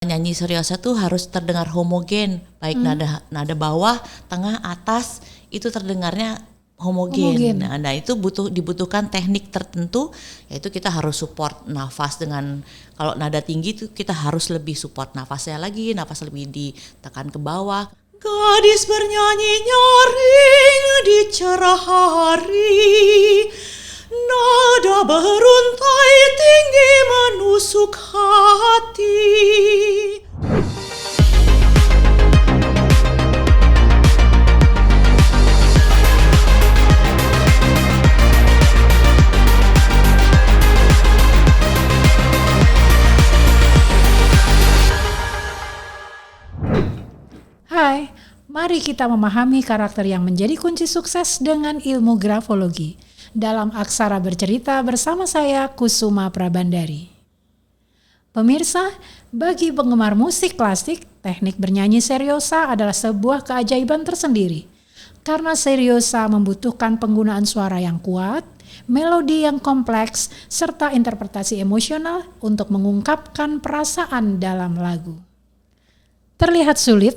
nyanyi seriosa tuh harus terdengar homogen, baik nada bawah, tengah, atas itu terdengarnya homogen. Nah, itu dibutuhkan teknik tertentu, yaitu kita harus support nafas dengan kalau nada tinggi itu kita harus lebih support nafasnya lagi, nafas lebih ditekan ke bawah. Gadis bernyanyi nyaring di cerah hari, nada beruntai tinggi menusuk hati. Hai, mari kita memahami karakter yang menjadi kunci sukses dengan ilmu grafologi. Dalam Aksara Bercerita bersama saya Kusuma Prabandari. Pemirsa, bagi penggemar musik klasik, teknik bernyanyi seriosa adalah sebuah keajaiban tersendiri. Karena seriosa membutuhkan penggunaan suara yang kuat, melodi yang kompleks, serta interpretasi emosional untuk mengungkapkan perasaan dalam lagu. Terlihat sulit,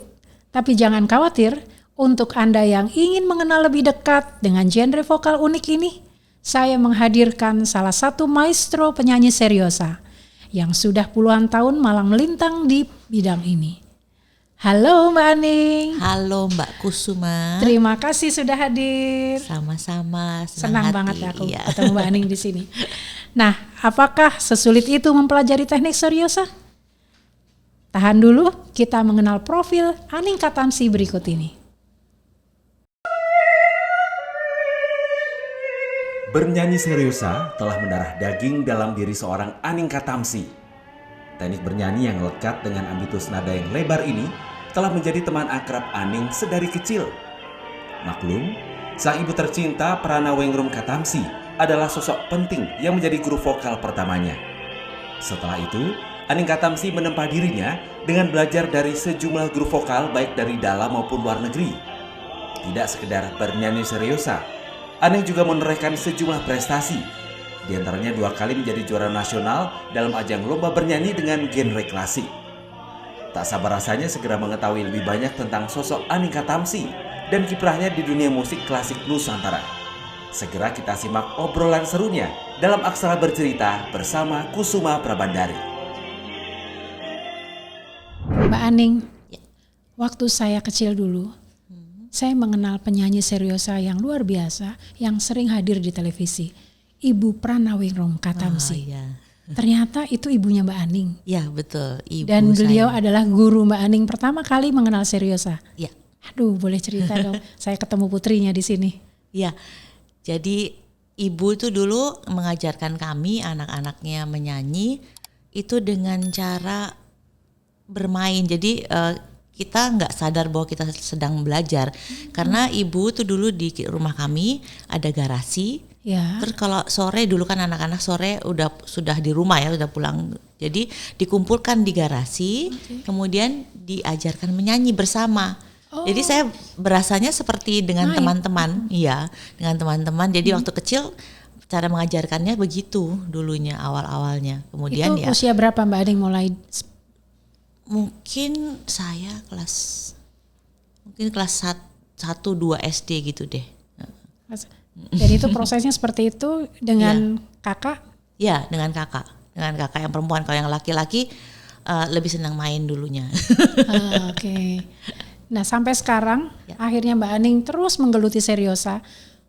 tapi jangan khawatir, untuk Anda yang ingin mengenal lebih dekat dengan genre vokal unik ini, saya menghadirkan salah satu maestro penyanyi seriosa yang sudah puluhan tahun malang melintang di bidang ini. Halo Mbak Aning. Halo Mbak Kusuma. Terima kasih sudah hadir. Sama-sama. Senang banget aku ketemu Mbak Aning di sini. Nah, apakah sesulit itu mempelajari teknik seriosa? Tahan dulu, kita mengenal profil Aning Katamsi berikut ini. Bernyanyi seriosa telah mendarah daging dalam diri seorang Aning Katamsi. Teknik bernyanyi yang lekat dengan ambitus nada yang lebar ini telah menjadi teman akrab Aning sedari kecil. Maklum, sang ibu tercinta Pranawengrum Katamsi adalah sosok penting yang menjadi guru vokal pertamanya. Setelah itu, Aning Katamsi menempa dirinya dengan belajar dari sejumlah guru vokal baik dari dalam maupun luar negeri. Tidak sekedar bernyanyi seriosa, Aning juga menorehkan sejumlah prestasi. Di antaranya 2 kali menjadi juara nasional dalam ajang lomba bernyanyi dengan genre klasik. Tak sabar rasanya segera mengetahui lebih banyak tentang sosok Aning Katamsi dan kiprahnya di dunia musik klasik Nusantara. Segera kita simak obrolan serunya dalam Aksara Bercerita bersama Kusuma Prabandari. Mbak Aning, waktu saya kecil dulu, saya mengenal penyanyi seriosa yang luar biasa yang sering hadir di televisi, Ibu Pranawengrum Katamsi. Iya. Ternyata itu ibunya Mbak Aning. Ya betul, ibu. Dan beliau saya adalah guru Mbak Aning pertama kali mengenal seriosa. Ya. Aduh, boleh cerita dong. Saya ketemu putrinya di sini. Ya, jadi ibu itu dulu mengajarkan kami anak-anaknya menyanyi itu dengan cara bermain. Jadi kita nggak sadar bahwa kita sedang belajar karena ibu tuh dulu di rumah kami ada garasi. Ya. Terus kalau sore dulu kan anak-anak sore sudah di rumah ya, udah pulang. Jadi dikumpulkan di garasi, kemudian diajarkan menyanyi bersama. Jadi saya berasanya seperti dengan teman-teman, iya, dengan teman-teman. Jadi waktu kecil cara mengajarkannya begitu dulunya awal-awalnya. Kemudian itu usia berapa Mbak Aning mulai? Mungkin saya kelas 1, 2 SD gitu deh. Dan itu prosesnya seperti itu dengan kakak? Ya, dengan kakak yang perempuan. Kalau yang laki-laki lebih senang main dulunya. Oke. Nah, sampai sekarang akhirnya Mbak Aning terus menggeluti seriosa.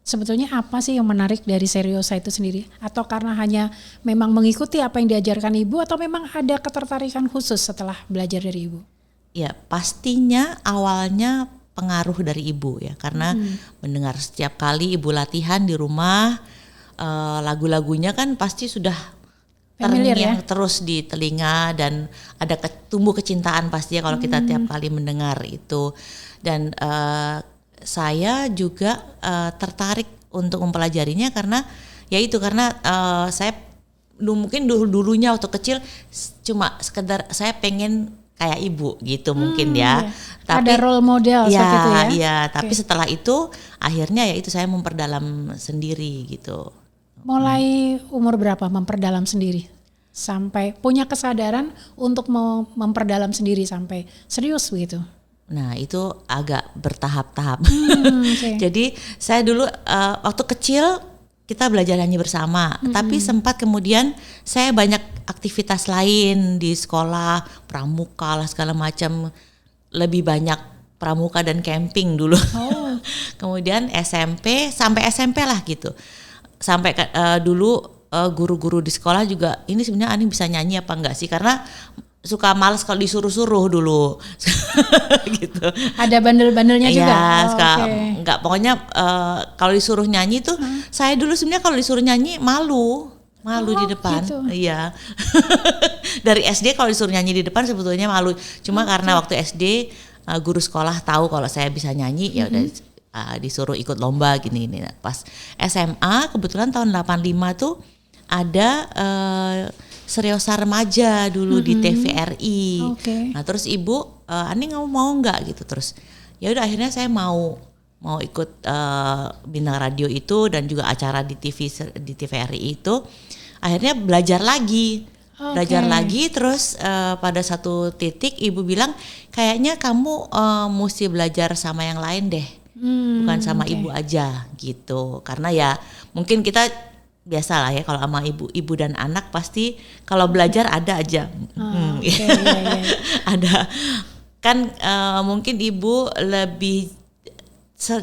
Sebetulnya apa sih yang menarik dari seriosa itu sendiri? Atau karena hanya memang mengikuti apa yang diajarkan ibu, atau memang ada ketertarikan khusus setelah belajar dari ibu? Ya, pastinya awalnya pengaruh dari ibu ya, karena mendengar setiap kali ibu latihan di rumah, lagu-lagunya kan pasti sudah terngiang terus di telinga dan ada tumbuh kecintaan pasti ya kalau kita tiap kali mendengar itu. Dan saya juga tertarik untuk mempelajarinya karena saya mungkin dulunya waktu kecil cuma sekedar saya pengen kayak ibu gitu mungkin ya. Tapi ada role model seperti itu ya. Iya, tapi setelah itu akhirnya ya itu saya memperdalam sendiri gitu. Mulai umur berapa memperdalam sendiri? sampai punya kesadaran untuk memperdalam sendiri sampai serius begitu? Nah itu agak bertahap-tahap. Okay. Jadi saya dulu waktu kecil kita belajar nyanyi bersama, tapi sempat kemudian saya banyak aktivitas lain di sekolah, pramuka lah segala macam, lebih banyak pramuka dan camping dulu. Oh. Kemudian SMP sampai SMP lah gitu, sampai dulu guru-guru di sekolah juga ini sebenarnya Aning bisa nyanyi apa enggak sih, karena suka males kalau disuruh-suruh dulu. Gitu. Ada bandel-bandelnya juga? Iya, enggak, pokoknya kalau disuruh nyanyi tuh saya dulu sebenarnya kalau disuruh nyanyi malu di depan. Gitu. Iya. Dari SD kalau disuruh nyanyi di depan sebetulnya malu. Cuma karena waktu SD guru sekolah tahu kalau saya bisa nyanyi, ya udah disuruh ikut lomba gini. Nah, pas SMA kebetulan tahun 85 tuh ada Seriosa remaja dulu di TVRI. Okay. Nah terus ibu, Aning mau nggak gitu, terus ya udah akhirnya saya mau ikut bintang radio itu dan juga acara di TVRI itu. Akhirnya belajar lagi, terus pada satu titik ibu bilang kayaknya kamu mesti belajar sama yang lain deh, bukan sama ibu aja gitu. Karena ya mungkin kita biasa lah ya kalau sama ibu dan anak pasti kalau belajar ada aja. Ada kan mungkin ibu lebih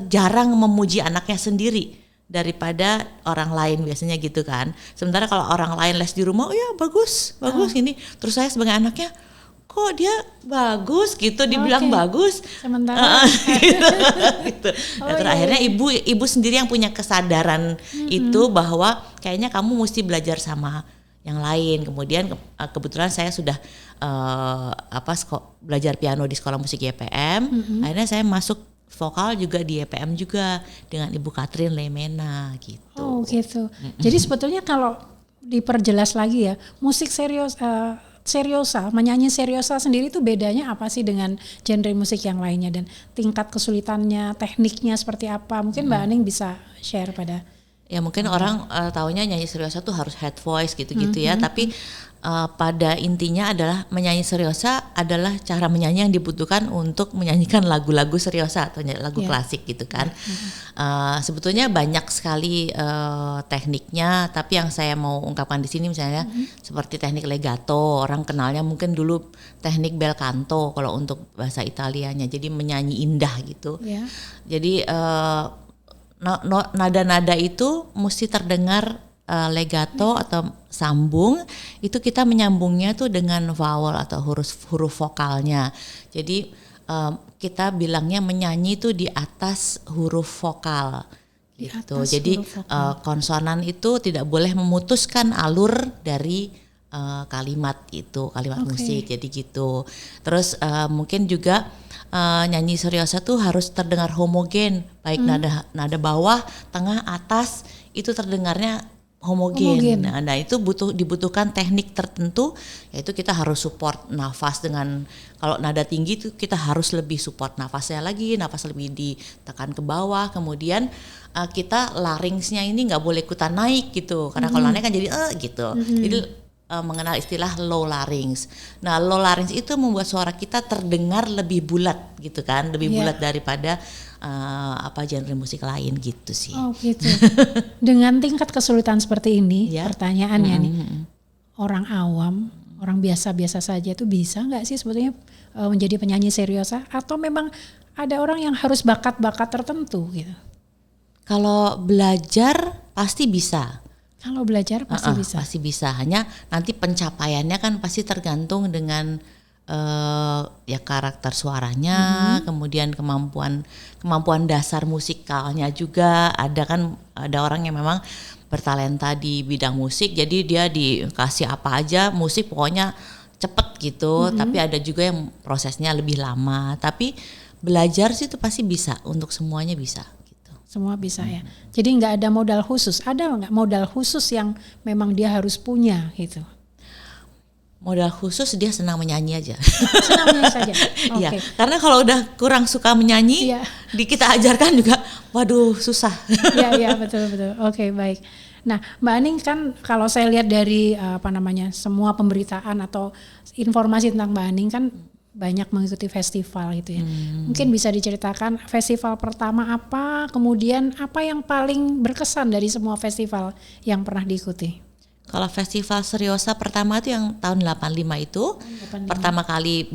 jarang memuji anaknya sendiri daripada orang lain biasanya gitu kan. Sementara kalau orang lain les di rumah, oh ya bagus ini. Terus saya sebagai anaknya, kok dia bagus gitu, dibilang bagus. Sementara gitu. Nah, akhirnya ibu sendiri yang punya kesadaran itu bahwa kayaknya kamu mesti belajar sama yang lain. Kemudian kebetulan saya sudah belajar piano di sekolah musik YPM. Akhirnya saya masuk vokal juga di YPM juga dengan Ibu Katrin Lemena gitu. Oh gitu. Jadi sebetulnya kalau diperjelas lagi ya, musik seriosa, menyanyi seriosa sendiri itu bedanya apa sih dengan genre musik yang lainnya, dan tingkat kesulitannya, tekniknya seperti apa? Mungkin Mbak Aning bisa share pada. Ya mungkin orang taunya nyanyi seriosa tuh harus head voice gitu-gitu ya, tapi pada intinya adalah menyanyi seriosa adalah cara menyanyi yang dibutuhkan untuk menyanyikan lagu-lagu seriosa atau lagu klasik gitu kan. Sebetulnya banyak sekali tekniknya, tapi yang saya mau ungkapkan di sini misalnya seperti teknik legato, orang kenalnya mungkin dulu teknik bel canto kalau untuk bahasa Italianya, jadi menyanyi indah gitu. Jadi nada-nada itu mesti terdengar legato atau sambung, itu kita menyambungnya tuh dengan vowel atau huruf vokalnya. Jadi kita bilangnya menyanyi itu di atas huruf vokal gitu. Jadi konsonan itu tidak boleh memutuskan alur dari kalimat itu, kalimat musik. Jadi gitu. Terus mungkin juga nyanyi seriosa tuh harus terdengar homogen, baik nada bawah, tengah, atas itu terdengarnya homogen. Nah itu dibutuhkan teknik tertentu, yaitu kita harus support nafas dengan, kalau nada tinggi itu kita harus lebih support nafasnya lagi, nafas lebih ditekan ke bawah, kemudian kita larynxnya ini nggak boleh ikutan naik gitu, karena kalau naik kan jadi gitu. Jadi mengenal istilah low larynx. Nah low larynx itu membuat suara kita terdengar lebih bulat gitu kan, lebih bulat daripada genre musik lain gitu sih. Oh gitu. Dengan tingkat kesulitan seperti ini, pertanyaannya nih, orang awam, orang biasa-biasa saja itu bisa nggak sih sebetulnya menjadi penyanyi seriosa, atau memang ada orang yang harus bakat-bakat tertentu gitu? Kalau belajar pasti bisa. Kalau belajar pasti bisa. Pasti bisa. Hanya nanti pencapaiannya kan pasti tergantung dengan karakter suaranya, kemudian kemampuan dasar musikalnya juga. Ada orang yang memang bertalenta di bidang musik, jadi dia dikasih apa aja musik pokoknya cepet gitu. Tapi ada juga yang prosesnya lebih lama. Tapi belajar sih itu pasti bisa, untuk semuanya bisa. Semua bisa ya. Jadi nggak ada modal khusus. Ada nggak modal khusus yang memang dia harus punya gitu? Modal khusus dia senang menyanyi aja. Senang menyanyi saja. Iya, Oke. karena kalau udah kurang suka menyanyi, Iya. kita ajarkan juga, waduh susah. Iya betul. Oke, baik. Nah, Mbak Aning kan kalau saya lihat dari semua pemberitaan atau informasi tentang Mbak Aning kan banyak mengikuti festival gitu ya. Mungkin bisa diceritakan festival pertama apa, kemudian apa yang paling berkesan dari semua festival yang pernah diikuti? Kalau festival Seriosa pertama itu yang tahun 85 itu, 85. pertama kali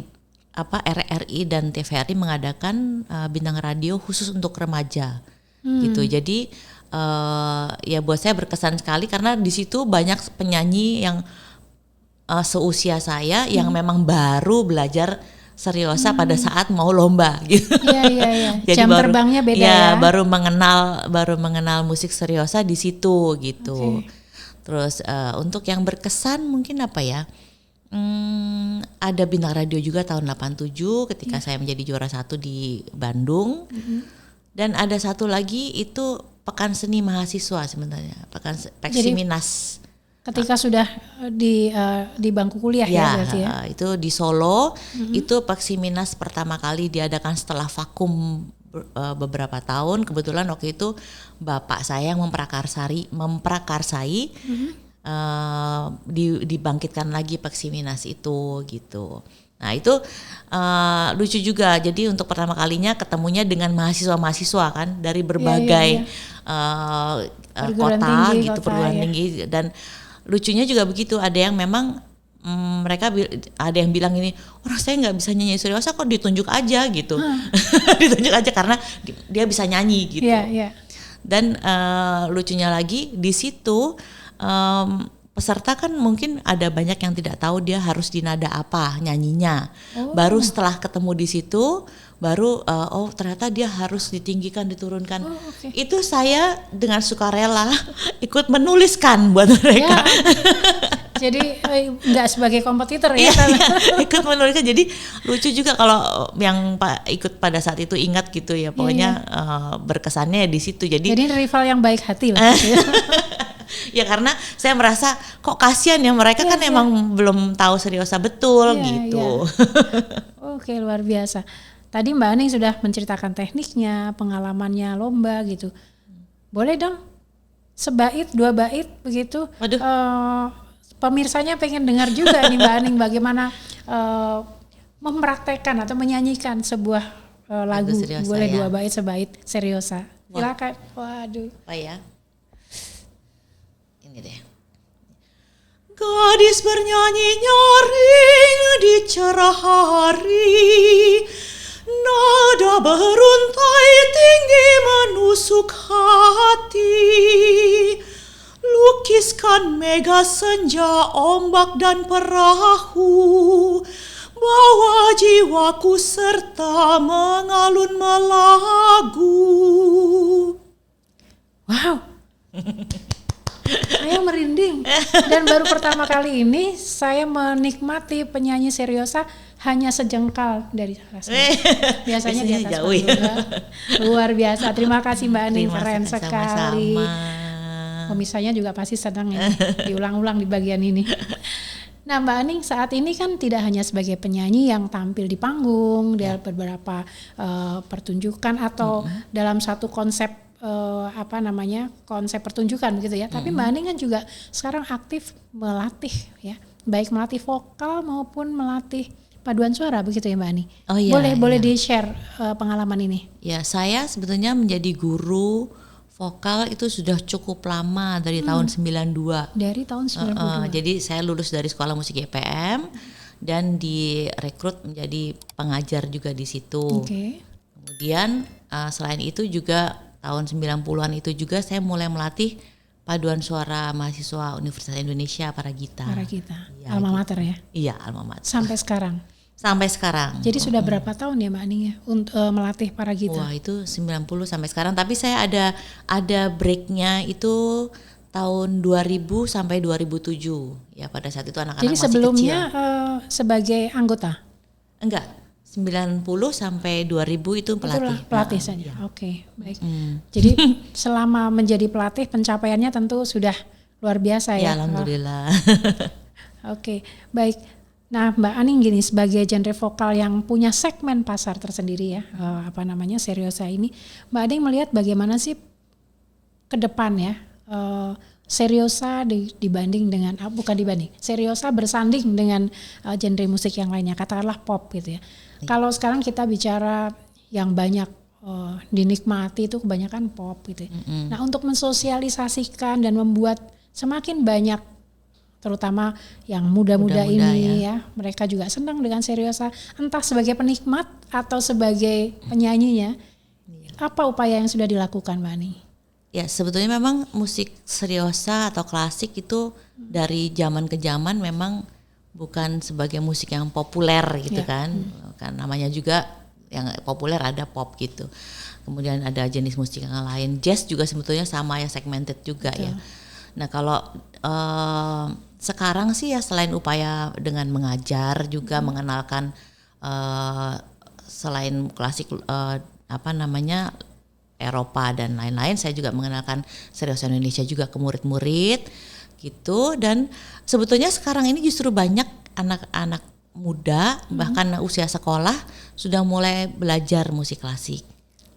RRI dan TVRI mengadakan bintang radio khusus untuk remaja, gitu. Jadi ya buat saya berkesan sekali karena di situ banyak penyanyi yang seusia saya yang memang baru belajar Seriosa pada saat mau lomba, gitu. Iya. Jadi Jam terbangnya beda ya. Baru mengenal musik Seriosa di situ, gitu. Okay. Terus untuk yang berkesan mungkin apa ya? Ada bintang radio juga tahun 87 ketika saya menjadi juara 1 di Bandung. Dan ada satu lagi itu Pekan Seni Mahasiswa sebenarnya, Peksiminas. Ketika sudah di bangku kuliah ya berarti ya. Itu di Solo, itu Peksiminas pertama kali diadakan setelah vakum beberapa tahun. Kebetulan waktu itu bapak saya yang memprakarsai dibangkitkan lagi Peksiminas itu, gitu. Nah itu lucu juga. Jadi untuk pertama kalinya ketemunya dengan mahasiswa-mahasiswa kan dari berbagai kota gitu, perguruan tinggi. Dan lucunya juga begitu, ada yang memang mereka ada yang bilang ini, orang saya nggak bisa nyanyi Seriosa kok ditunjuk aja gitu. Ditunjuk aja karena dia bisa nyanyi gitu. Dan lucunya lagi di situ peserta kan mungkin ada banyak yang tidak tahu dia harus di nada apa nyanyinya. Baru setelah ketemu di situ baru ternyata dia harus ditinggikan, diturunkan. Itu saya dengan sukarela ikut menuliskan buat mereka. Jadi nggak sebagai kompetitor ya? Ikut menuliskan. Jadi lucu juga kalau yang ikut pada saat itu ingat gitu ya. Pokoknya berkesannya di situ. Jadi rival yang baik hati lah. Ya karena saya merasa kok kasihan ya mereka kan emang belum tahu Seriosa betul gitu. Oke, luar biasa. Tadi Mbak Aning sudah menceritakan tekniknya, pengalamannya lomba gitu. Boleh dong sebait, 2 bait begitu. Pemirsanya pengen dengar juga nih Mbak Aning bagaimana mempraktekkan atau menyanyikan sebuah lagu. Seriosa, boleh 2 bait sebait Seriosa. Silakan. Waduh. Apa ya? Ini deh. Gadis bernyanyi nyaring di cerah hari, nada beruntai tinggi menusuk hati. Lukiskan mega senja, ombak dan perahu, bawa jiwaku serta mengalun melagu. Wow. Saya merinding dan baru pertama kali ini saya menikmati penyanyi Seriosa hanya sejengkal dari saya. Biasanya di atas panggung. Luar biasa. Terima kasih Mbak Aning, keren sekali. Pemirsanya juga pasti senang ya diulang-ulang di bagian ini. Nah Mbak Aning saat ini kan tidak hanya sebagai penyanyi yang tampil di panggung, dalam beberapa pertunjukan atau dalam satu konsep konsep pertunjukan begitu ya. Tapi Mbak Aning kan juga sekarang aktif melatih ya, baik melatih vokal maupun melatih paduan suara begitu ya Mbak Aning. Boleh di-share pengalaman ini? Ya, saya sebetulnya menjadi guru vokal itu sudah cukup lama dari tahun 92. Dari tahun 92. Jadi saya lulus dari Sekolah Musik IPM dan direkrut menjadi pengajar juga di situ. Kemudian selain itu juga tahun 90-an itu juga saya mulai melatih paduan suara mahasiswa Universitas Indonesia Paragita. Ya, alma mater ya? Iya, alma mater. Sampai sekarang. Jadi sudah berapa tahun ya Mbak Aning ya untuk melatih Paragita? Wah, itu 90 sampai sekarang. Tapi saya ada breaknya itu tahun 2000 sampai 2007. Ya pada saat itu anak-anak masih kecil. Jadi sebelumnya sebagai anggota? Enggak. 90 sampai 2000 itu pelatih saja. Oke, baik. Jadi selama menjadi pelatih pencapaiannya tentu sudah luar biasa ya. Ya alhamdulillah. Oke, baik. Nah, Mbak Aning gini, sebagai genre vokal yang punya segmen pasar tersendiri ya, Seriosa ini, Mbak Aning melihat bagaimana sih ke depan ya, Seriosa dibanding dengan, Seriosa bersanding dengan genre musik yang lainnya, katakanlah pop gitu ya. Kalau sekarang kita bicara yang banyak dinikmati itu kebanyakan pop gitu ya. Nah, untuk mensosialisasikan dan membuat semakin banyak, terutama yang muda-muda ini ya, mereka juga senang dengan Seriosa, entah sebagai penikmat atau sebagai penyanyinya. Apa upaya yang sudah dilakukan, Mbak Ani? Ya, sebetulnya memang musik Seriosa atau klasik itu dari zaman ke zaman memang bukan sebagai musik yang populer gitu kan. Kan namanya juga yang populer ada pop gitu. Kemudian ada jenis musik yang lain. Jazz juga sebetulnya sama ya, segmented juga. Betul. Ya. Nah, kalau sekarang sih ya selain upaya dengan mengajar juga mengenalkan selain klasik Eropa dan lain-lain, saya juga mengenalkan Seriosa Indonesia juga ke murid-murid gitu. Dan sebetulnya sekarang ini justru banyak anak-anak muda bahkan usia sekolah sudah mulai belajar musik klasik,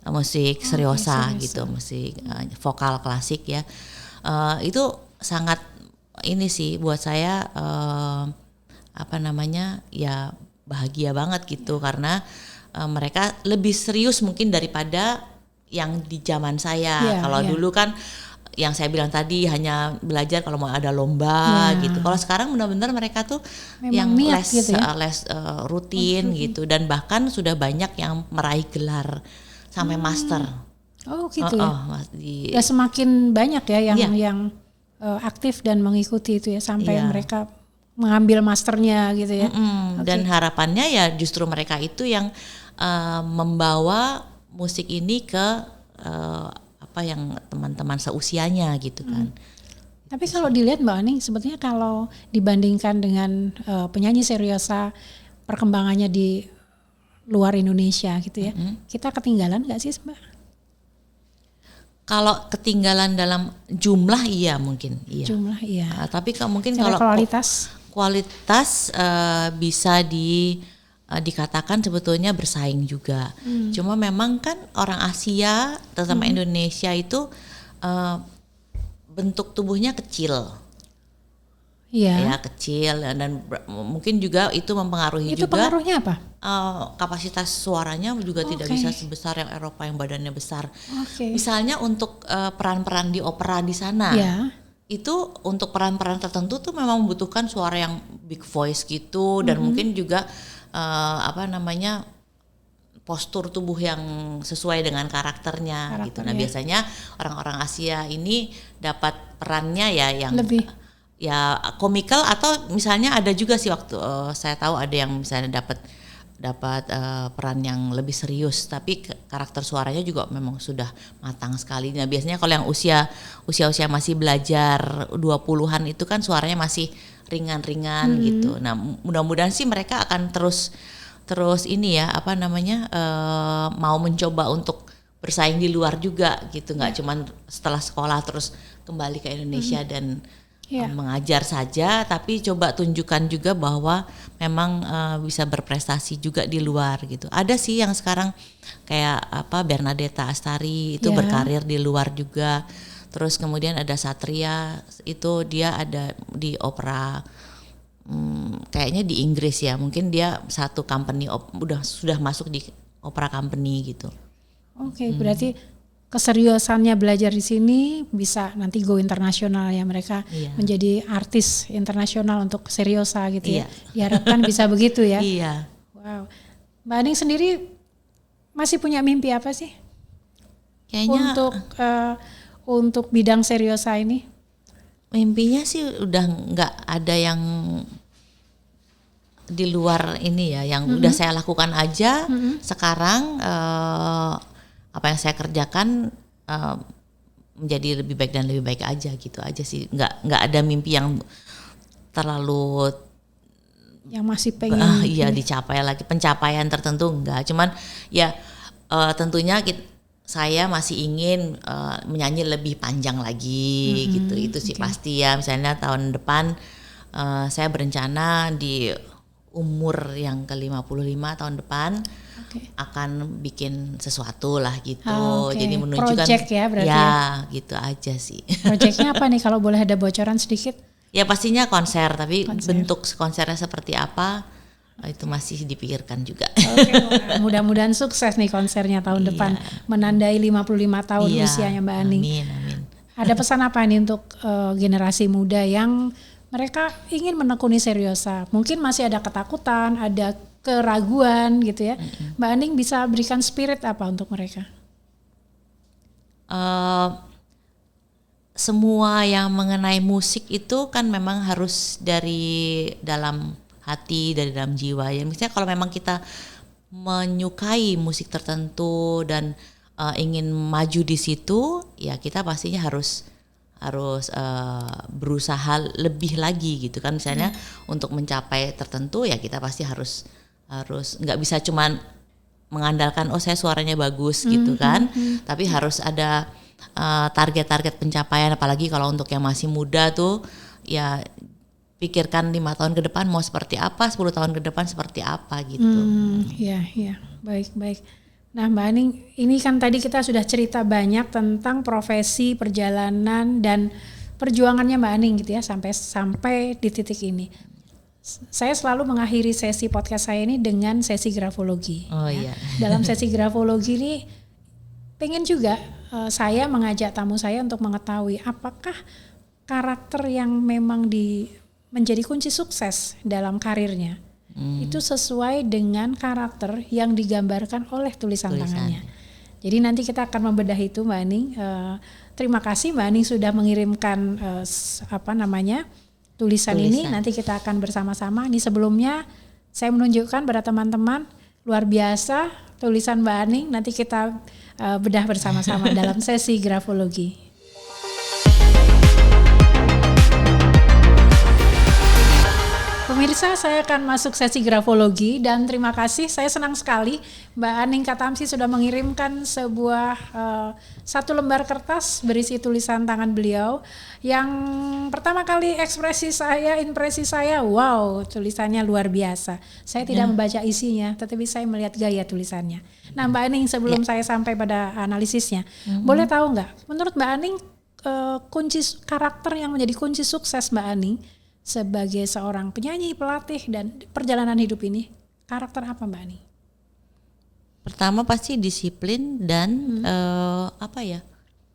musik Seriosa gitu, musik vokal klasik ya. Itu sangat ini sih buat saya ya bahagia banget gitu karena mereka lebih serius mungkin daripada yang di zaman saya. Kalau dulu kan yang saya bilang tadi hanya belajar kalau mau ada lomba gitu. Kalau sekarang benar-benar mereka tuh memang yang les gitu ya? Les rutin gitu, dan bahkan sudah banyak yang meraih gelar sampai master. Oh gitu ya. Semakin banyak ya yang aktif dan mengikuti itu ya sampai mereka mengambil masternya gitu ya. Dan harapannya ya justru mereka itu yang membawa musik ini ke yang teman-teman seusianya gitu kan. Tapi kalau dilihat Mbak Aning, sebetulnya kalau dibandingkan dengan penyanyi Seriosa perkembangannya di luar Indonesia gitu ya, kita ketinggalan nggak sih Mbak? Kalau ketinggalan dalam jumlah iya mungkin iya. Jumlah iya. Tapi mungkin kalau kualitas bisa dikatakan sebetulnya bersaing juga. Cuma memang kan orang Asia terutama Indonesia itu bentuk tubuhnya kecil. Ya kecil, dan mungkin juga itu mempengaruhi itu juga. Itu pengaruhnya apa? Kapasitas suaranya juga tidak bisa sebesar yang Eropa yang badannya besar. Misalnya untuk peran-peran di opera di sana. Itu untuk peran-peran tertentu tuh memang membutuhkan suara yang big voice gitu, dan mungkin juga postur tubuh yang sesuai dengan karakternya gitu. Nah, biasanya orang-orang Asia ini dapat perannya ya yang lebih komikal, atau misalnya ada juga sih waktu saya tahu ada yang misalnya dapat peran yang lebih serius tapi karakter suaranya juga memang sudah matang sekali. Nah, biasanya kalau yang usia masih belajar 20-an itu kan suaranya masih ringan-ringan gitu. Nah, mudah-mudahan sih mereka akan terus ini ya mau mencoba untuk bersaing di luar juga gitu, nggak cuman setelah sekolah terus kembali ke Indonesia dan mengajar saja, tapi coba tunjukkan juga bahwa memang bisa berprestasi juga di luar gitu. Ada sih yang sekarang kayak Bernadetta Astari itu berkarir di luar juga. Terus kemudian ada Satria, itu dia ada di opera kayaknya di Inggris ya, mungkin dia satu company sudah masuk di opera company gitu. Berarti keseriusannya belajar di sini bisa nanti go internasional ya, mereka menjadi artis internasional untuk Seriosa gitu ya. Diharapkan bisa begitu ya. Wow. Mbak Aning sendiri masih punya mimpi apa sih? Kayaknya untuk bidang Seriosa ini? Mimpinya sih udah nggak ada yang di luar ini ya, yang udah saya lakukan aja. Sekarang apa yang saya kerjakan menjadi lebih baik dan lebih baik aja gitu aja sih. Nggak ada mimpi yang terlalu yang masih pengen dicapai lagi, pencapaian tertentu enggak. Cuman ya tentunya saya masih ingin menyanyi lebih panjang lagi gitu. Itu sih pasti ya. Misalnya tahun depan saya berencana di umur yang ke-55 tahun depan Oke. akan bikin sesuatu lah gitu. Oke. Jadi menunjukkan Project ya berarti ya. Gitu aja sih. Proyeknya apa nih kalau boleh ada bocoran sedikit? Ya pastinya konser, tapi Konser. bentuk konsernya seperti apa itu masih dipikirkan juga. Oke, wah, mudah-mudahan sukses nih konsernya tahun Iya. depan menandai 55 tahun Iya, usianya Mbak Aning. Amin. Ada pesan apa nih untuk generasi muda yang mereka ingin menekuni seriosa? Mungkin masih ada ketakutan, ada keraguan gitu ya. Mbak Aning bisa berikan spirit apa untuk mereka? Semua yang mengenai musik itu kan memang harus dari dalam hati, dari dalam jiwa ya. Misalnya kalau memang kita menyukai musik tertentu dan ingin maju di situ, ya kita pastinya harus berusaha lebih lagi gitu kan. Misalnya untuk mencapai tertentu ya kita pasti harus nggak bisa cuman mengandalkan saya suaranya bagus gitu kan, tapi harus ada target-target pencapaian, apalagi kalau untuk yang masih muda tuh ya pikirkan 5 tahun ke depan mau seperti apa, 10 tahun ke depan seperti apa gitu. Iya, baik. Nah Mbak Aning, ini kan tadi kita sudah cerita banyak tentang profesi, perjalanan dan perjuangannya Mbak Aning gitu ya sampai di titik ini. Saya selalu mengakhiri sesi podcast saya ini dengan sesi grafologi. Oh iya. Dalam sesi grafologi ini pengen juga saya mengajak tamu saya untuk mengetahui apakah karakter yang memang menjadi kunci sukses dalam karirnya itu sesuai dengan karakter yang digambarkan oleh tulisan tangannya. Jadi nanti kita akan membedah itu Mbak Aning. Terima kasih Mbak Aning sudah mengirimkan tulisan ini. Nanti kita akan bersama-sama. Ini sebelumnya saya menunjukkan pada teman-teman luar biasa tulisan Mbak Aning. Nanti kita bedah bersama-sama dalam sesi grafologi. Pemirsa, saya akan masuk sesi grafologi dan terima kasih. Saya senang sekali Mbak Aning Katamsi sudah mengirimkan sebuah satu lembar kertas berisi tulisan tangan beliau. Yang pertama kali impresi saya, wow, tulisannya luar biasa. Saya tidak membaca isinya, tetapi saya melihat gaya tulisannya. Nah Mbak Aning, sebelum saya sampai pada analisisnya, boleh tahu nggak, menurut Mbak Aning kunci karakter yang menjadi kunci sukses Mbak Aning sebagai seorang penyanyi, pelatih dan perjalanan hidup ini, karakter apa Mbak Aning? Pertama pasti disiplin dan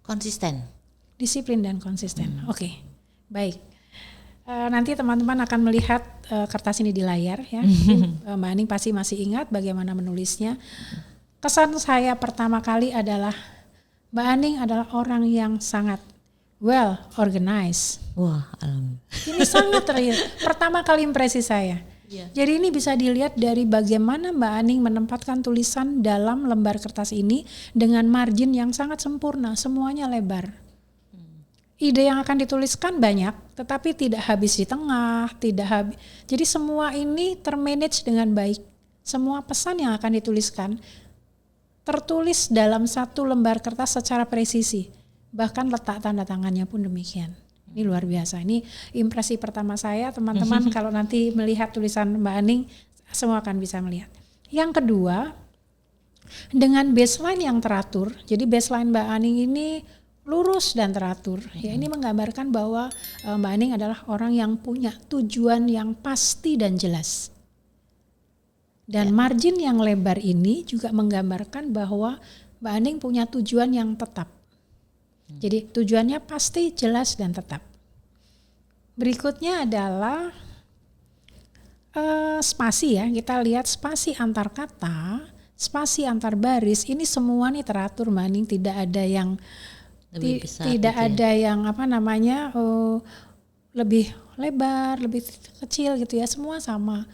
konsisten. Disiplin dan konsisten. Oke, baik. Nanti teman-teman akan melihat kertas ini di layar ya. Mbak Aning pasti masih ingat bagaimana menulisnya. Kesan saya pertama kali adalah Mbak Aning adalah orang yang sangat well organized. Wah, alhamdulillah. Ini sangat real. Pertama kali impresi saya. Yeah. Jadi ini bisa dilihat dari bagaimana Mbak Aning menempatkan tulisan dalam lembar kertas ini dengan margin yang sangat sempurna, semuanya lebar. Ide yang akan dituliskan banyak, tetapi tidak habis di tengah, Jadi semua ini termanage dengan baik. Semua pesan yang akan dituliskan tertulis dalam satu lembar kertas secara presisi. Bahkan letak tanda tangannya pun demikian. Ini luar biasa. Ini impresi pertama saya, teman-teman. Kalau nanti melihat tulisan Mbak Aning, semua akan bisa melihat. Yang kedua, dengan baseline yang teratur. Jadi baseline Mbak Aning ini lurus dan teratur. Ya, ini menggambarkan bahwa Mbak Aning adalah orang yang punya tujuan yang pasti dan jelas. Dan margin yang lebar ini juga menggambarkan bahwa Mbak Aning punya tujuan yang tetap. Jadi tujuannya pasti, jelas dan tetap. Berikutnya adalah spasi ya. Kita lihat spasi antar kata, spasi antar baris. Ini semua nih teratur Mbak Aning. Tidak ada yang lebih lebar, lebih kecil gitu ya. Semua sama.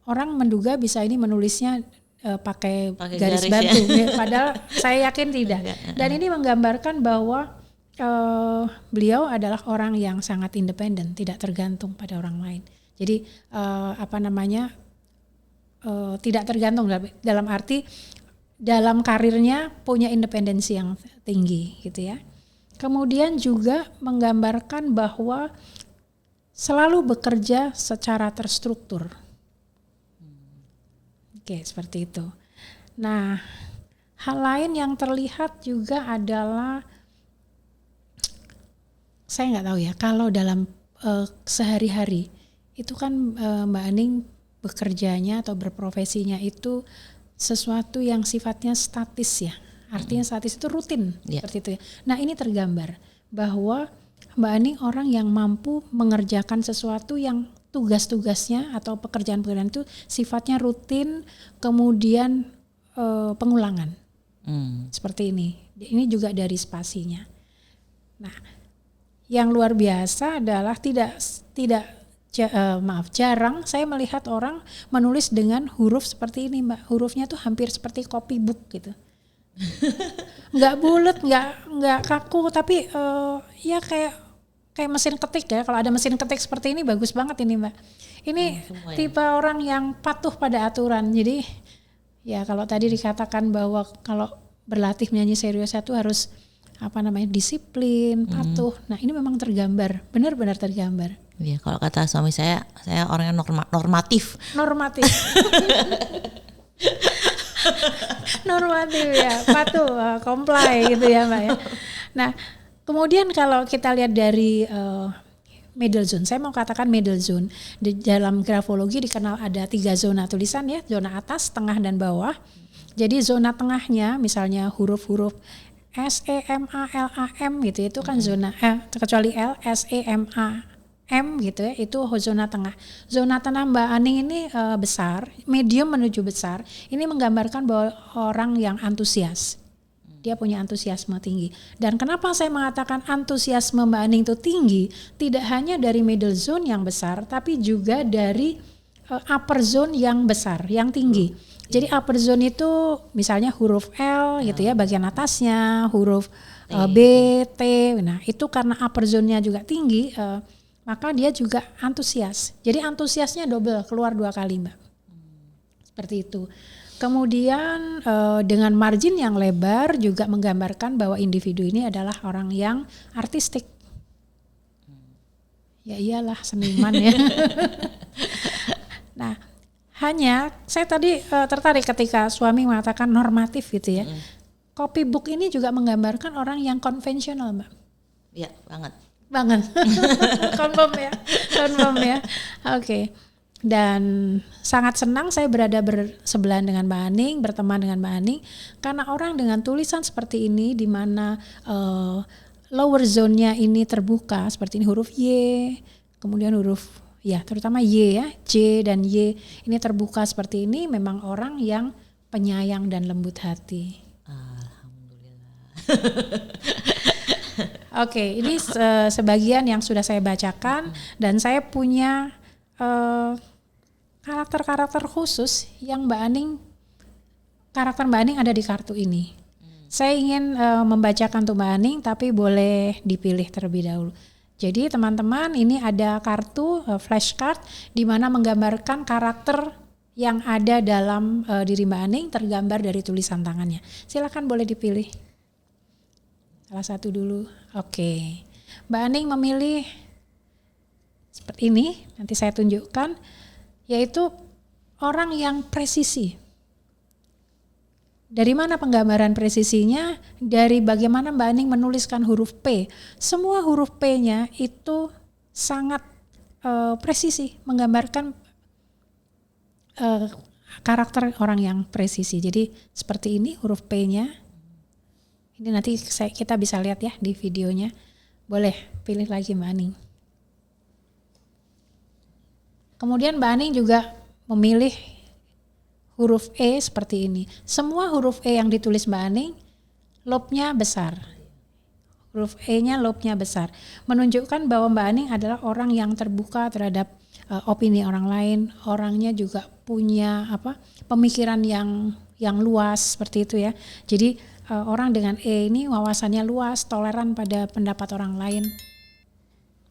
Orang menduga bisa ini menulisnya pakai garis batu, ya. Padahal saya yakin tidak. Dan ini menggambarkan bahwa beliau adalah orang yang sangat independen, tidak tergantung pada orang lain. Jadi tidak tergantung dalam arti dalam karirnya punya independensi yang tinggi, gitu ya. Kemudian juga menggambarkan bahwa selalu bekerja secara terstruktur. Oke, seperti itu. Nah, hal lain yang terlihat juga adalah, saya nggak tahu ya, kalau dalam sehari-hari itu kan Mbak Aning bekerjanya atau berprofesinya itu sesuatu yang sifatnya statis ya. Artinya statis itu rutin, seperti itu ya. Nah, ini tergambar bahwa Mbak Aning orang yang mampu mengerjakan sesuatu yang tugas-tugasnya atau pekerjaan-pekerjaan itu sifatnya rutin, kemudian pengulangan. Seperti ini. Ini juga dari spasinya. Nah, yang luar biasa adalah jarang saya melihat orang menulis dengan huruf seperti ini, Mbak. Hurufnya tuh hampir seperti copybook gitu. Nggak bulat, nggak kaku, tapi ya kayak mesin ketik ya. Kalau ada mesin ketik seperti ini bagus banget ini, Mbak. Ini tipe orang yang patuh pada aturan. Jadi ya kalau tadi dikatakan bahwa kalau berlatih menyanyi seriosa itu harus disiplin, patuh. Nah, ini memang tergambar, benar-benar tergambar. Iya, kalau kata suami saya orang yang normatif. Normatif. Normatif ya, patuh, comply gitu ya, Mbak ya. Nah, kemudian kalau kita lihat dari middle zone, saya mau katakan middle zone. Di dalam grafologi dikenal ada 3 zona tulisan ya, zona atas, tengah, dan bawah. Jadi zona tengahnya misalnya huruf-huruf S, E, M, A, L, A, M gitu, itu kan zona kecuali L, S, E, M, A, M gitu ya, itu zona tengah. Zona tengah Mbak Aning ini besar, medium menuju besar. Ini menggambarkan bahwa orang yang antusias. Dia punya antusiasme tinggi. Dan kenapa saya mengatakan antusiasme Mbak Aning itu tinggi? Tidak hanya dari middle zone yang besar, tapi juga dari upper zone yang besar, yang tinggi. Jadi upper zone itu misalnya huruf L gitu ya, bagian atasnya, huruf B, T. Nah itu karena upper zone-nya juga tinggi, maka dia juga antusias. Jadi antusiasnya double, keluar 2 kali, Mbak. Seperti itu. Kemudian dengan margin yang lebar juga menggambarkan bahwa individu ini adalah orang yang artistik. Ya iyalah, seniman ya. Nah, hanya saya tadi tertarik ketika suami mengatakan normatif gitu ya. Copybook ini juga menggambarkan orang yang konvensional, Mbak. Iya, banget. Confirm ya. Oke. Dan sangat senang saya berada bersebelahan dengan Mbak Aning, berteman dengan Mbak Aning, karena orang dengan tulisan seperti ini di mana lower zone-nya ini terbuka seperti ini, huruf Y, kemudian huruf terutama Y ya, J dan Y ini terbuka seperti ini, memang orang yang penyayang dan lembut hati. Alhamdulillah. Oke, ini sebagian yang sudah saya bacakan dan saya punya karakter-karakter khusus yang karakter Mbak Aning ada di kartu ini. Saya ingin membacakan untuk Mbak Aning, tapi boleh dipilih terlebih dahulu. Jadi teman-teman, ini ada kartu flashcard di mana menggambarkan karakter yang ada dalam diri Mbak Aning tergambar dari tulisan tangannya. Silakan boleh dipilih. Salah satu dulu. Oke. Mbak Aning memilih seperti ini, nanti saya tunjukkan, yaitu orang yang presisi. Dari mana penggambaran presisinya? Dari bagaimana Mbak Aning menuliskan huruf P. Semua huruf P-nya itu sangat presisi, menggambarkan karakter orang yang presisi. Jadi seperti ini huruf P-nya. Ini nanti kita bisa lihat ya di videonya. Boleh pilih lagi Mbak Aning. Kemudian Mbak Aning juga memilih huruf E seperti ini. Semua huruf E yang ditulis Mbak Aning, lobnya besar. Huruf E-nya lobnya besar. Menunjukkan bahwa Mbak Aning adalah orang yang terbuka terhadap opini orang lain. Orangnya juga punya pemikiran yang luas seperti itu ya. Jadi orang dengan E ini wawasannya luas, toleran pada pendapat orang lain.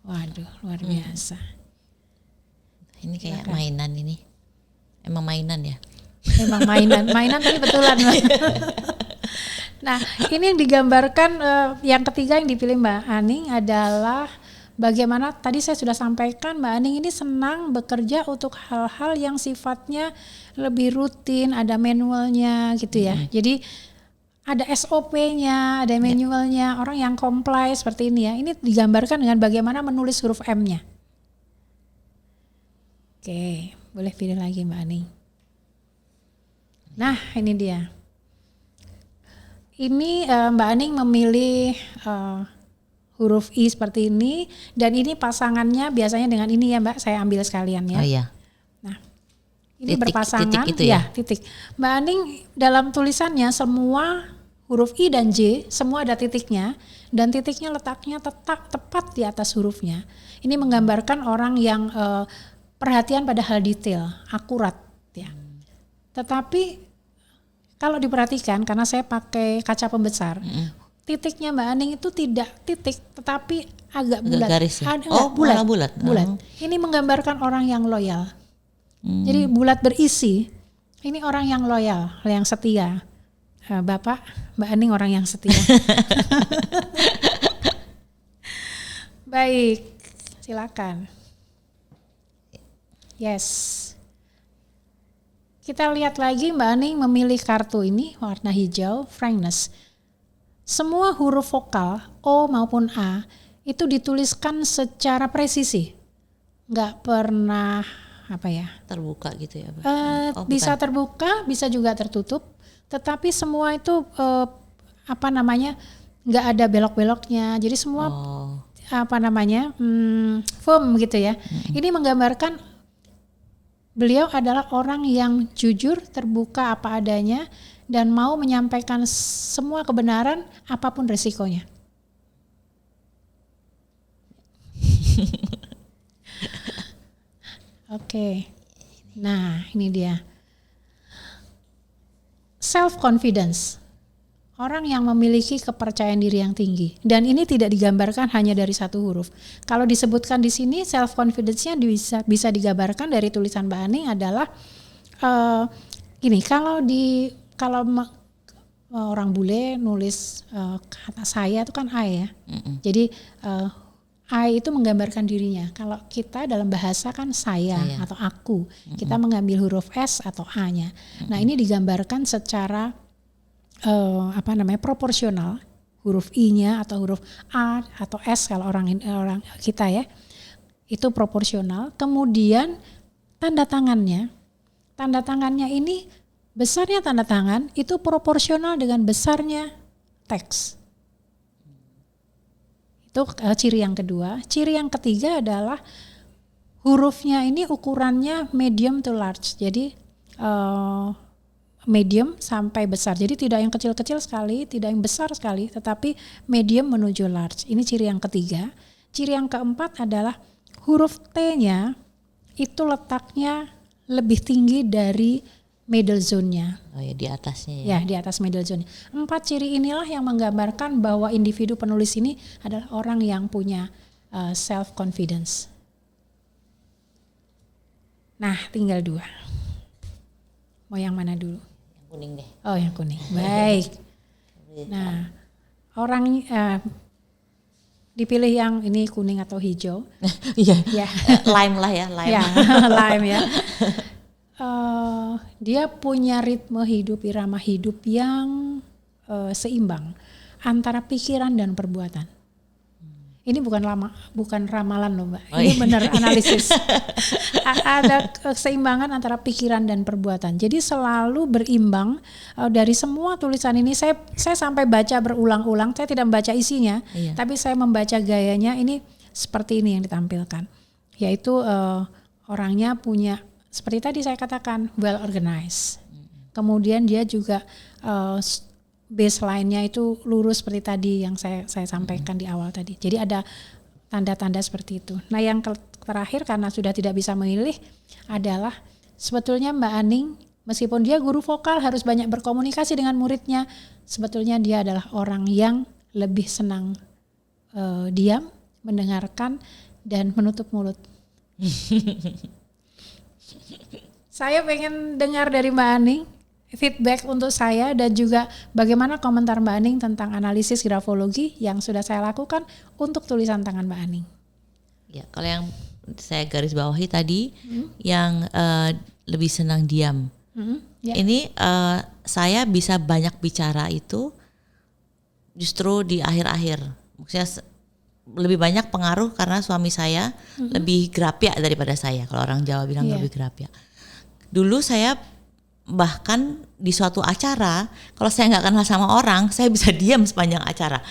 Waduh, luar biasa. Ini kayak mainan ini. Emang mainan ya? Emang mainan tapi betulan. Nah, ini yang digambarkan yang ketiga yang dipilih Mbak Aning adalah bagaimana tadi saya sudah sampaikan, Mbak Aning ini senang bekerja untuk hal-hal yang sifatnya lebih rutin, ada manualnya gitu ya. Jadi ada SOP-nya, ada manualnya, orang yang comply seperti ini ya. Ini digambarkan dengan bagaimana menulis huruf M-nya. Oke, boleh pilih lagi Mbak Aning. Nah, ini dia. Ini Mbak Aning memilih huruf I seperti ini, dan ini pasangannya biasanya dengan ini ya Mbak, saya ambil sekalian ya. Oh iya. Nah, ini Titik, berpasangan, titik itu ya? Titik. Mbak Aning dalam tulisannya semua huruf I dan J semua ada titiknya, dan titiknya letaknya tepat di atas hurufnya. Ini menggambarkan orang yang perhatian pada hal detail, akurat ya. Tetapi kalau diperhatikan, karena saya pakai kaca pembesar, titiknya Mbak Aning itu tidak titik, tetapi agak bulat. Garis ya? Bulat. Ini menggambarkan orang yang loyal. Jadi bulat berisi. Ini orang yang loyal, yang setia. Bapak, Mbak Aning orang yang setia. Baik, silakan. Yes. Kita lihat lagi Mbak Aning memilih kartu ini warna hijau, frankness. Semua huruf vokal O maupun A itu dituliskan secara presisi. Nggak pernah terbuka gitu ya Pak? Bisa terbuka, bisa juga tertutup. Tetapi semua itu nggak ada belok-beloknya. Jadi semua firm gitu ya. Ini menggambarkan beliau adalah orang yang jujur, terbuka apa adanya, dan mau menyampaikan semua kebenaran apapun resikonya. Oke. Nah, ini dia. Self confidence. Orang yang memiliki kepercayaan diri yang tinggi, dan ini tidak digambarkan hanya dari satu huruf. Kalau disebutkan di sini self confidence-nya bisa digambarkan dari tulisan Mbak Aning adalah kalau orang bule nulis kata saya itu kan I ya. Jadi I itu menggambarkan dirinya. Kalau kita dalam bahasa kan saya atau aku. Kita mengambil huruf S atau A-nya. Nah, ini digambarkan secara proporsional, huruf I-nya atau huruf A atau S kalau orang kita ya, itu proporsional. Kemudian tanda tangannya ini, besarnya tanda tangan itu proporsional dengan besarnya teks. Itu ciri yang kedua. Ciri yang ketiga adalah hurufnya ini ukurannya medium to large. Jadi medium sampai besar. Jadi tidak yang kecil-kecil sekali, tidak yang besar sekali, tetapi medium menuju large. Ini ciri yang ketiga. Ciri yang keempat adalah huruf T-nya itu letaknya lebih tinggi dari middle zone-nya. Oh ya, di atasnya ya. Ya, di atas middle zone. 4 ciri inilah yang menggambarkan bahwa individu penulis ini adalah orang yang punya self confidence. Nah, tinggal 2. Mau yang mana dulu? Kuning deh. Oh, yang kuning. Baik. Nah, orang dipilih yang ini kuning atau hijau. Iya. Ya. Lime lah ya, lime. Ya, lime ya. Dia punya ritme hidup, irama hidup yang seimbang antara pikiran dan perbuatan. Ini bukan ramalan loh Mbak. Ini benar analisis. Ada keseimbangan antara pikiran dan perbuatan. Jadi selalu berimbang. Dari semua tulisan ini saya sampai baca berulang-ulang. Saya tidak membaca isinya, tapi saya membaca gayanya. Ini seperti ini yang ditampilkan. Yaitu orangnya punya, seperti tadi saya katakan, well organized. Kemudian dia juga baseline-nya itu lurus seperti tadi yang saya sampaikan di awal tadi. Jadi ada tanda-tanda seperti itu. Nah, yang terakhir karena sudah tidak bisa memilih adalah sebetulnya Mbak Aning, meskipun dia guru vokal harus banyak berkomunikasi dengan muridnya, sebetulnya dia adalah orang yang lebih senang diam, mendengarkan, dan menutup mulut. Saya pengen dengar dari Mbak Aning feedback untuk saya, dan juga bagaimana komentar Mbak Aning tentang analisis grafologi yang sudah saya lakukan untuk tulisan tangan Mbak Aning. Ya, kalau yang saya garis bawahi tadi, yang lebih senang diam. Ya. Ini saya bisa banyak bicara itu justru di akhir-akhir. Maksudnya lebih banyak pengaruh karena suami saya lebih gerapyak daripada saya. Kalau orang Jawa bilang lebih gerapyak. Dulu saya bahkan di suatu acara, kalau saya nggak kenal sama orang, saya bisa diam sepanjang acara.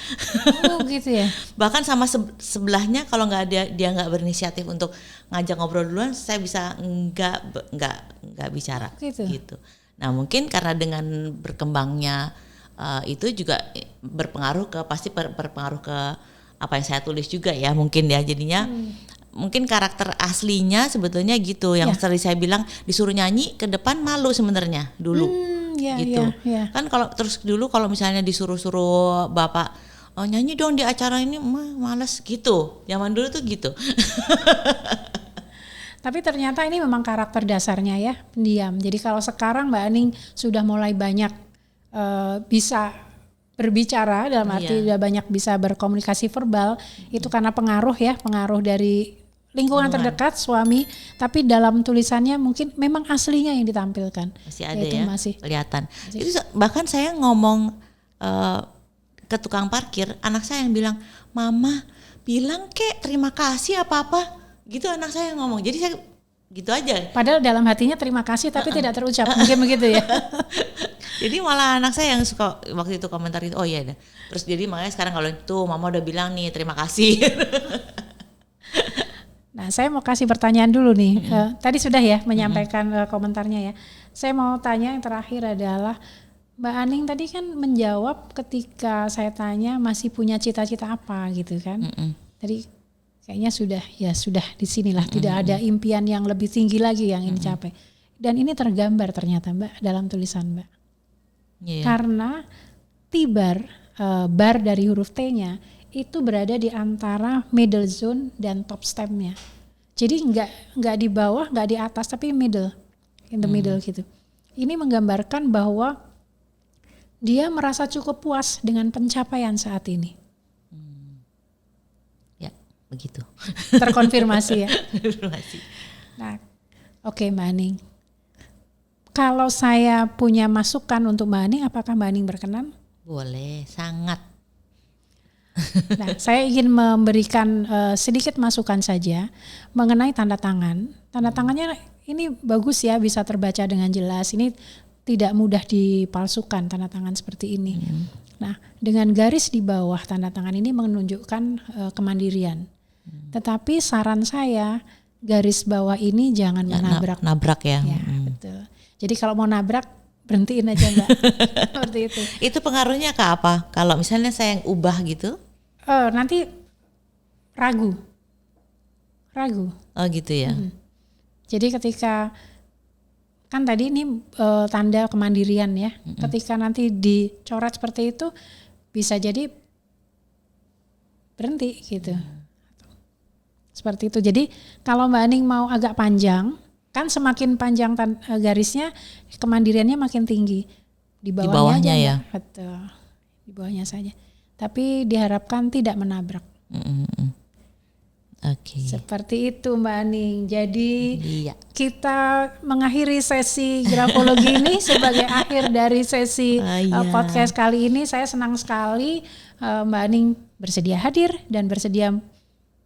Oh gitu ya. Bahkan sama sebelahnya kalau dia nggak berinisiatif untuk ngajak ngobrol duluan, saya bisa nggak bicara gitu. Nah mungkin karena dengan berkembangnya itu juga berpengaruh berpengaruh ke apa yang saya tulis juga ya mungkin ya, jadinya mungkin karakter aslinya sebetulnya gitu, yang sering saya bilang disuruh nyanyi ke depan malu sebenarnya dulu gitu. Kan kalau terus dulu kalau misalnya disuruh bapak nyanyi dong di acara ini, males gitu, zaman dulu tuh gitu. Tapi ternyata ini memang karakter dasarnya ya, pendiam. Jadi kalau sekarang Mbak Aning sudah mulai banyak bisa berbicara, dalam arti sudah banyak bisa berkomunikasi verbal, itu karena pengaruh dari lingkungan terdekat suami, tapi dalam tulisannya mungkin memang aslinya yang ditampilkan. Masih ada masih kelihatan. Itu bahkan saya ngomong ke tukang parkir, anak saya yang bilang, "Mama, bilang kek terima kasih apa-apa." Gitu anak saya ngomong. Jadi saya gitu aja. Padahal dalam hatinya terima kasih tapi tidak terucap. Mungkin begitu ya. Jadi malah anak saya yang suka waktu itu komentar itu, oh iya dah. Terus jadi makanya sekarang kalau itu mama udah bilang nih terima kasih. Nah, saya mau kasih pertanyaan dulu nih. Tadi sudah ya menyampaikan komentarnya ya. Saya mau tanya yang terakhir adalah Mbak Aning tadi kan menjawab ketika saya tanya masih punya cita-cita apa gitu kan. Tadi kayaknya sudah di sinilah, tidak ada impian yang lebih tinggi lagi yang ingin dicapai. Dan ini tergambar ternyata Mbak dalam tulisan Mbak. Karena tibar, bar dari huruf T-nya itu berada di antara middle zone dan top stemnya. Jadi nggak di bawah, nggak di atas, tapi middle, in the middle gitu. Ini menggambarkan bahwa dia merasa cukup puas dengan pencapaian saat ini. Ya, begitu. Terkonfirmasi ya. Nah, oke, Mbak Aning. Kalau saya punya masukan untuk Mbak Aning, apakah Mbak Aning berkenan? Boleh, sangat. Nah, saya ingin memberikan sedikit masukan saja mengenai tanda tangan. Tanda tangannya ini bagus ya, bisa terbaca dengan jelas. Ini tidak mudah dipalsukan tanda tangan seperti ini. Nah, dengan garis di bawah tanda tangan ini menunjukkan kemandirian. Tetapi saran saya garis bawah ini jangan menabrak. Nabrak ya. Ya, betul. Jadi kalau mau nabrak berhentiin aja Mbak. Seperti itu. Itu pengaruhnya ke apa? Kalau misalnya saya yang ubah gitu? Nanti ragu. Oh gitu ya. Jadi ketika kan tadi ini tanda kemandirian ya. Ketika nanti dicoret seperti itu bisa jadi berhenti gitu. Seperti itu. Jadi kalau Mbak Aning mau agak panjang, kan semakin panjang garisnya kemandiriannya makin tinggi. Di bawahnya aja, ya. Betul. Di bawahnya saja. Tapi diharapkan tidak menabrak. Oke. Seperti itu Mbak Aning. Jadi kita mengakhiri sesi grafologi ini sebagai akhir dari sesi podcast kali ini. Saya senang sekali Mbak Aning bersedia hadir dan bersedia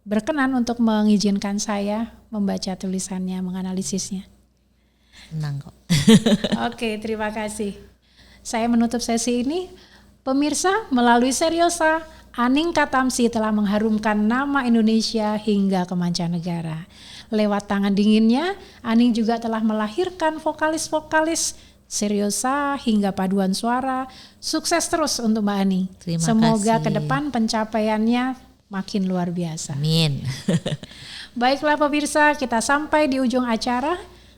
berkenan untuk mengizinkan saya membaca tulisannya, menganalisisnya. Senang kok. Oke, terima kasih. Saya menutup sesi ini. Pemirsa, melalui Seriosa, Aning Katamsi telah mengharumkan nama Indonesia hingga ke mancanegara. Lewat tangan dinginnya, Aning juga telah melahirkan vokalis-vokalis Seriosa hingga paduan suara. Sukses terus untuk Mbak Aning. Semoga ke depan pencapaiannya makin luar biasa. Amin. Baiklah pemirsa, kita sampai di ujung acara.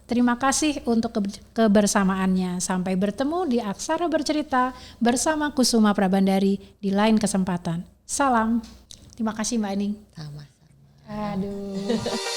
Terima kasih untuk kebersamaannya. Sampai bertemu di Aksara Bercerita bersama Kusuma Prabandari di lain kesempatan. Salam. Terima kasih Mbak Aning. Sama-sama. Aduh.